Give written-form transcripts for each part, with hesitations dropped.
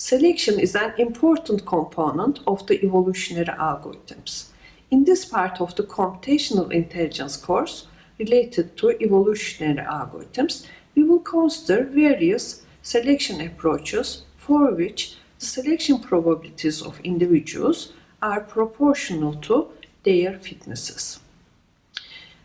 Selection is an important component of the evolutionary algorithms. In this part of the computational intelligence course related to evolutionary algorithms, we will consider various selection approaches for which the selection probabilities of individuals are proportional to their fitnesses.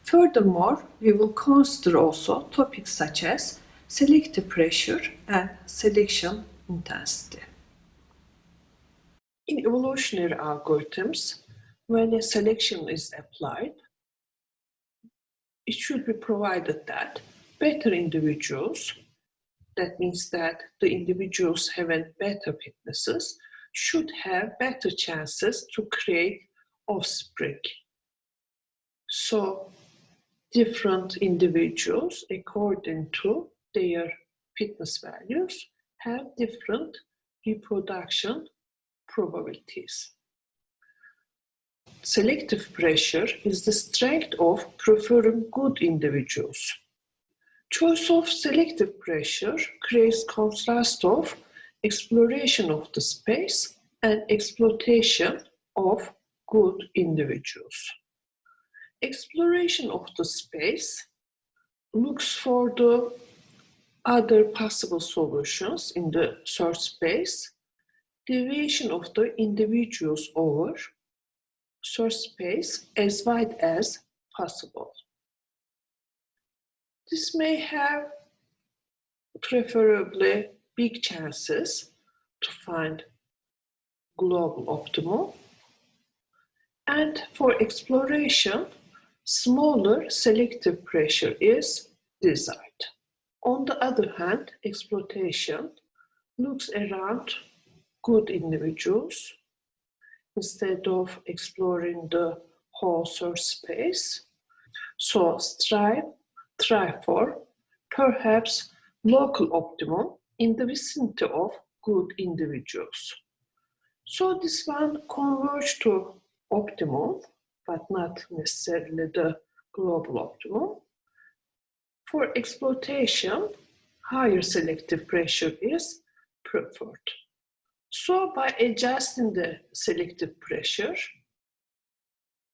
Furthermore, we will consider also topics such as selective pressure and selection intensity. In evolutionary algorithms, when a selection is applied, it should be provided that better individuals, that means that the individuals having better fitnesses, should have better chances to create offspring. So, different individuals, according to their fitness values, have different reproduction probabilities. Selective pressure is the strength of preferring good individuals. Choice of selective pressure creates contrast of exploration of the space and exploitation of good individuals. Exploration of the space looks for the other possible solutions in the search space, deviation of the individuals over search space as wide as possible. This may have preferably big chances to find global optimum, and for exploration, smaller selective pressure is desired. On the other hand, exploitation looks around good individuals instead of exploring the whole search space. So strive for perhaps local optimum in the vicinity of good individuals. So this one converges to optimum, but not necessarily the global optimum. For exploitation, higher selective pressure is preferred. So by adjusting the selective pressure,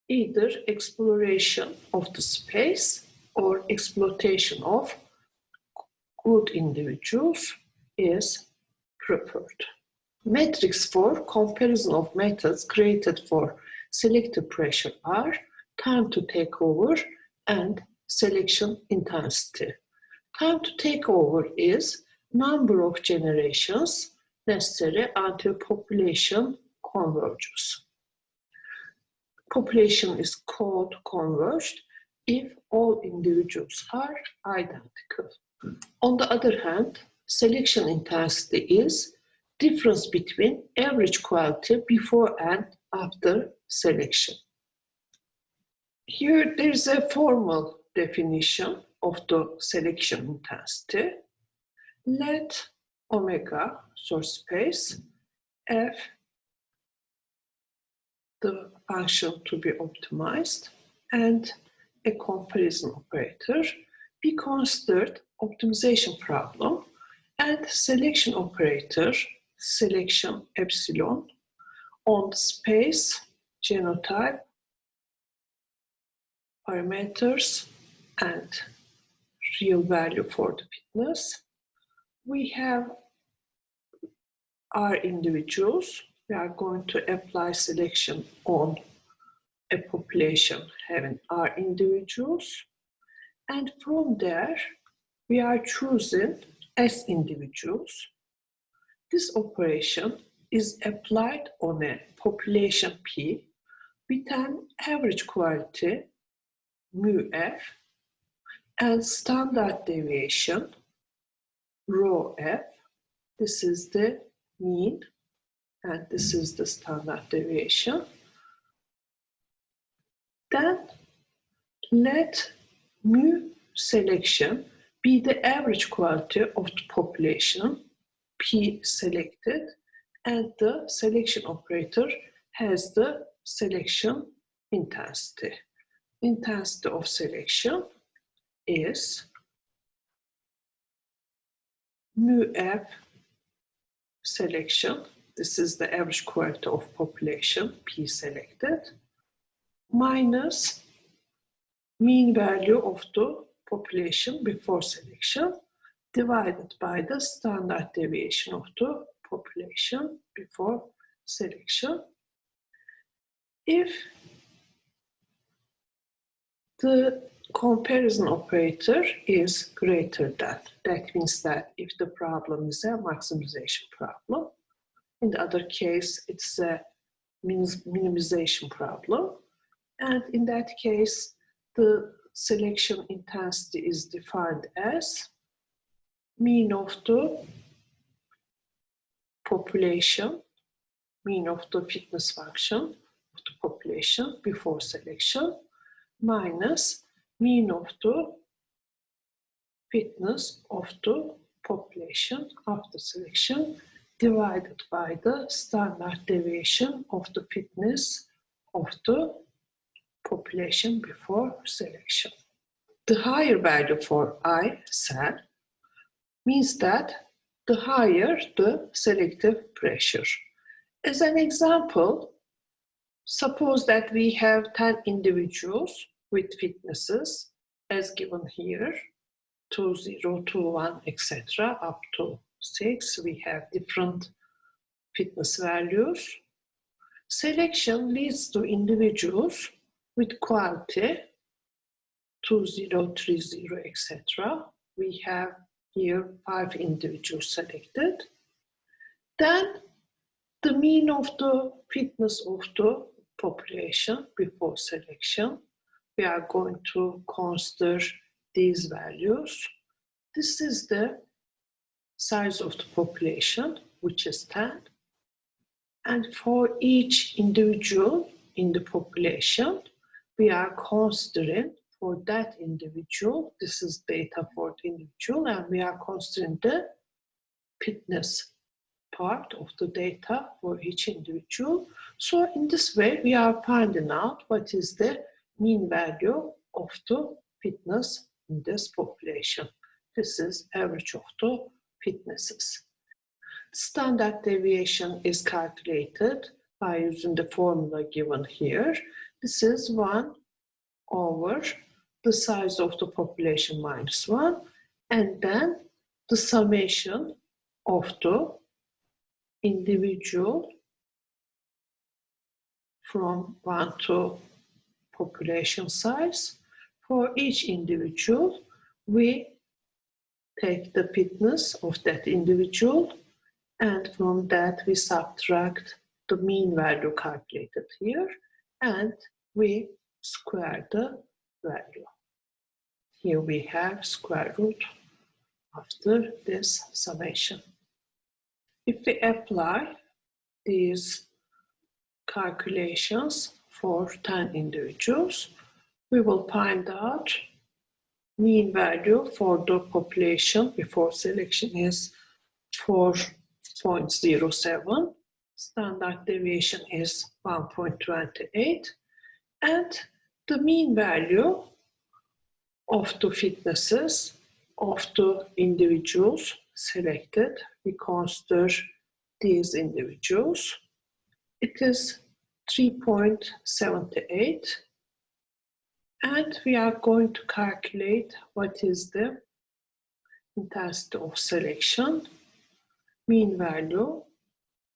either exploration of the space or exploitation of good individuals is preferred. Metrics for comparison of methods created for selective pressure are time to take over and selection intensity. Time to take over is number of generations necessary until population converges. Population is called converged if all individuals are identical. On the other hand, selection intensity is difference between average quality before and after selection. Here there is a formal definition of the selection intensity. Let omega source space f, the function to be optimized, and a comparison operator be considered optimization problem, and selection operator selection epsilon on space, genotype, parameters, and real value for the fitness. We have our individuals. We are going to apply selection on a population having our individuals. And from there, we are choosing as individuals. This operation is applied on a population P with an average quality mu f and standard deviation rho f. This is the mean and this is the standard deviation. Then let mu selection be the average quality of the population P selected, and the selection operator has the selection intensity. Intensity of selection is mu f selection, this is the average quality of population, P selected, minus mean value of the population before selection divided by the standard deviation of the population before selection. If the comparison operator is greater than, that means that if the problem is a maximization problem, in the other case it's a minimization problem, and in that case the selection intensity is defined as mean of the population, mean of the fitness function of the population before selection minus mean of the fitness of the population after selection divided by the standard deviation of the fitness of the population before selection. The higher value for I cell means that the higher the selective pressure. As an example, suppose that we have 10 individuals with fitnesses as given here, 2, 0, 2, 1, etc. up to 6. We have different fitness values. Selection leads to individuals with quality 2, 0, 3, 0, etc. We have here 5 individuals selected. Then the mean of the fitness of the population before selection, we are going to consider these values. This is the size of the population, which is 10. And for each individual in the population, we are considering for that individual, this is data for the individual, and we are considering the fitness part of the data for each individual. So in this way, we are finding out what is the mean value of the fitness in this population. This is average of the fitnesses. Standard deviation is calculated by using the formula given here. This is 1 over the size of the population minus 1, and then the summation of the individual from 1 to population size. For each individual, we take the fitness of that individual, and from that we subtract the mean value calculated here, and we square the value. Here we have square root after this summation. If we apply these calculations for 10 individuals, we will find out mean value for the population before selection is 4.07, standard deviation is 1.28, and the mean value of the fitnesses of the individuals selected, we consider these individuals, it is 3.78, and we are going to calculate what is the intensity of selection, mean value,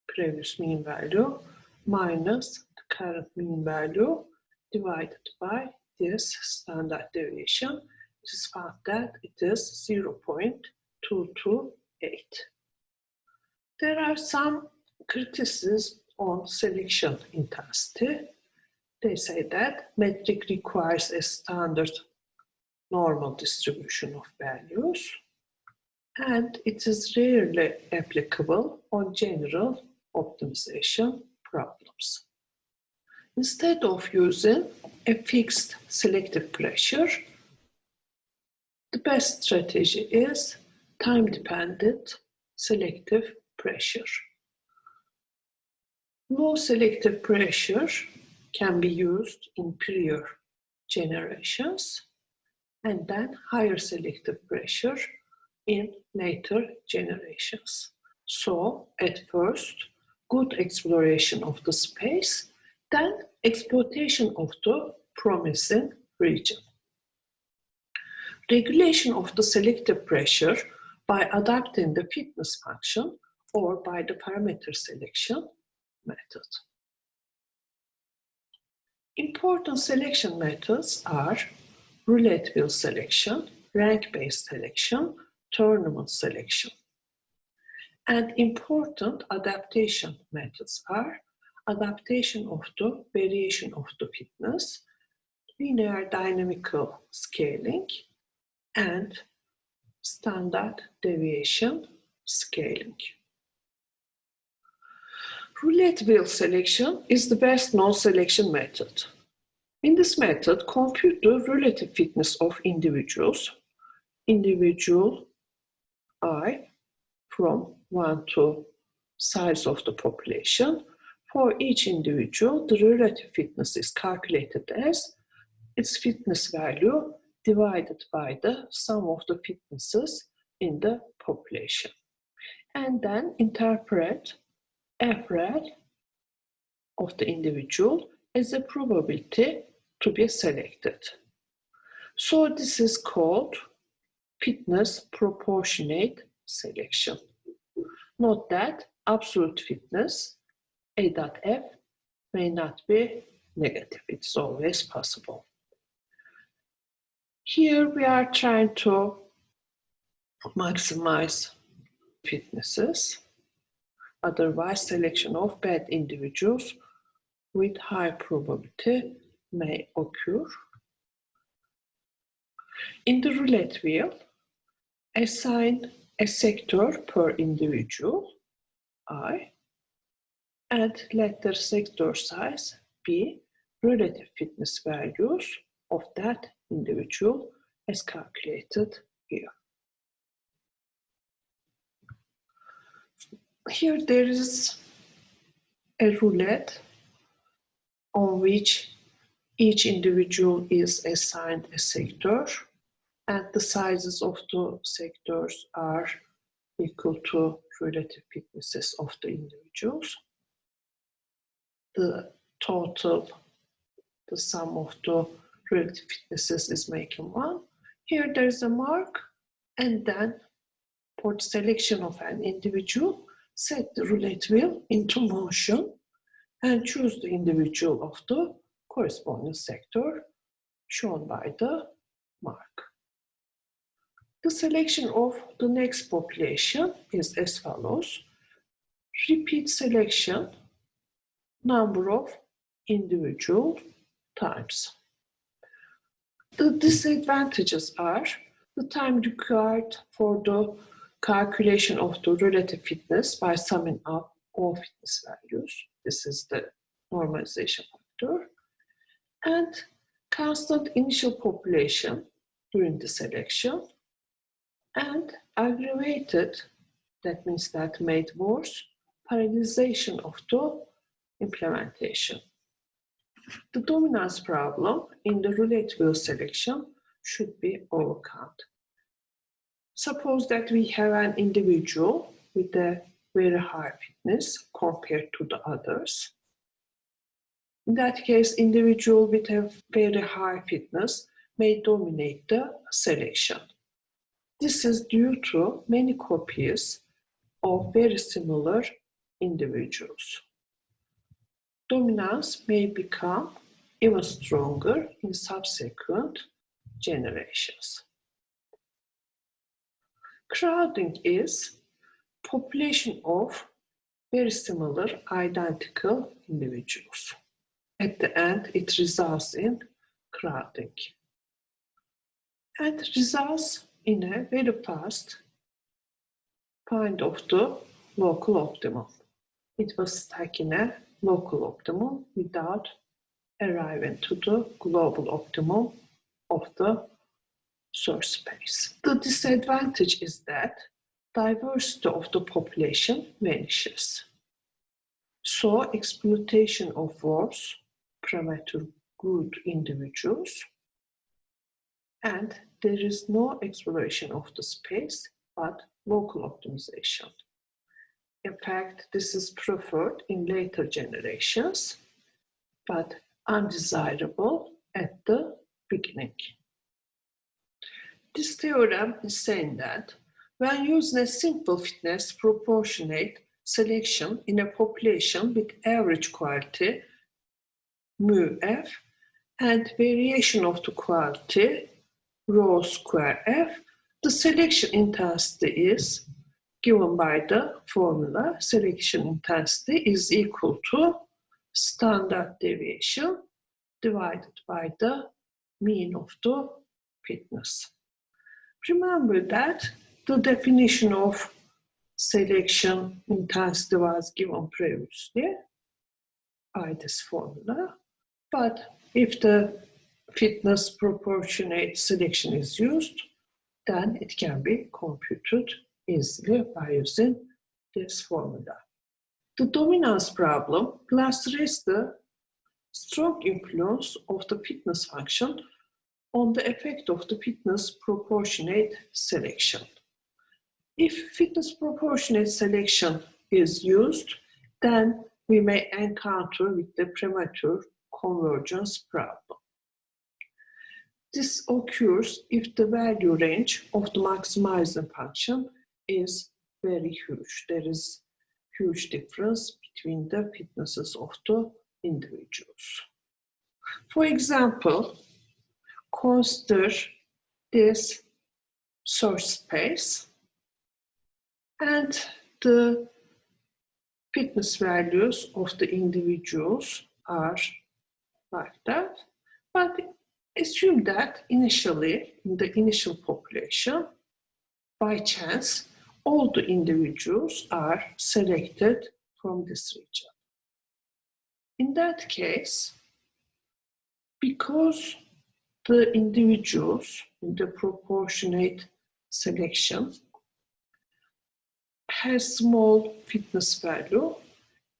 previous mean value, minus the current mean value divided by this standard deviation. It is found that it is 0.228. There are some criticisms on selection intensity. They say that metric requires a standard normal distribution of values, and it is rarely applicable on general optimization problems. Instead of using a fixed selective pressure, the best strategy is time-dependent selective pressure. Low selective pressure can be used in prior generations, and then higher selective pressure in later generations. So, at first, good exploration of the space, then exploitation of the promising region. Regulation of the selective pressure by adapting the fitness function or by the parameter selection method. Important selection methods are roulette wheel selection, rank-based selection, tournament selection. And important adaptation methods are adaptation of the variation of the fitness, linear dynamical scaling, and standard deviation scaling. Roulette wheel selection is the best known selection method. In this method, compute the relative fitness of individuals, individual I from 1 to size of the population. For each individual, the relative fitness is calculated as its fitness value divided by the sum of the fitnesses in the population. And then interpret average of the individual as a probability to be selected. So this is called fitness proportionate selection. Note that absolute fitness, A.F, may not be negative. It's always possible. Here we are trying to maximize fitnesses. Otherwise, selection of bad individuals with high probability may occur. In the roulette wheel, assign a sector per individual, I, and let the sector size be relative fitness values of that individual as calculated here. Here there is a roulette on which each individual is assigned a sector, and the sizes of the sectors are equal to relative fitnesses of the individuals. The total, the sum of the relative fitnesses is making 1. Here there is a mark, and then for the selection of an individual, set the roulette wheel into motion and choose the individual of the corresponding sector shown by the mark. The selection of the next population is as follows. Repeat selection, number of individual times. The disadvantages are the time required for the calculation of the relative fitness by summing up all fitness values. This is the normalization factor. And constant initial population during the selection. And aggravated, that means that made worse, parallelization of the implementation. The dominance problem in the roulette wheel selection should be overcome. Suppose that we have an individual with a very high fitness compared to the others. In that case, individual with a very high fitness may dominate the selection. This is due to many copies of very similar individuals. Dominance may become even stronger in subsequent generations. Crowding is population of very similar, identical individuals. At the end, it results in crowding. And results in a very fast find of the local optimum. It was stuck in a local optimum without arriving to the global optimum of the source space. The disadvantage is that diversity of the population vanishes. So exploitation of worse, premature good individuals, and there is no exploration of the space but local optimization. In fact, this is preferred in later generations, but undesirable at the beginning. This theorem is saying that when using a simple fitness proportionate selection in a population with average quality mu f and variation of the quality rho square f, the selection intensity is given by the formula. Selection intensity is equal to standard deviation divided by the mean of the fitness. Remember that the definition of selection intensity was given previously by this formula, but if the fitness proportionate selection is used, then it can be computed easily by using this formula. The dominance problem illustrates the strong influence of the fitness function on the effect of the fitness proportionate selection. If fitness proportionate selection is used, then we may encounter with the premature convergence problem. This occurs if the value range of the maximizing function is very huge. There is huge difference between the fitnesses of the individuals. For example, consider this search space and the fitness values of the individuals are like that, but assume that initially, in the initial population, by chance, all the individuals are selected from this region. In that case, because the individuals in the proportionate selection has small fitness value,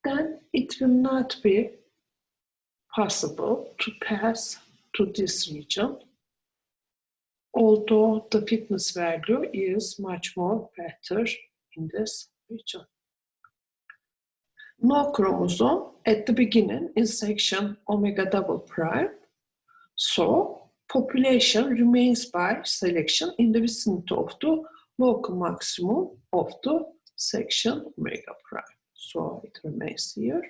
then it will not be possible to pass to this region, although the fitness value is much more better in this region. No chromosome at the beginning in section omega double prime, so population remains by selection in the vicinity of the local maximum of the section omega prime. So it remains here.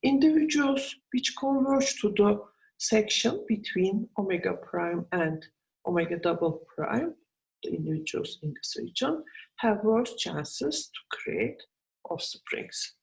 Individuals which converge to the section between omega prime and omega double prime, the individuals in this region, have worse chances to create offsprings.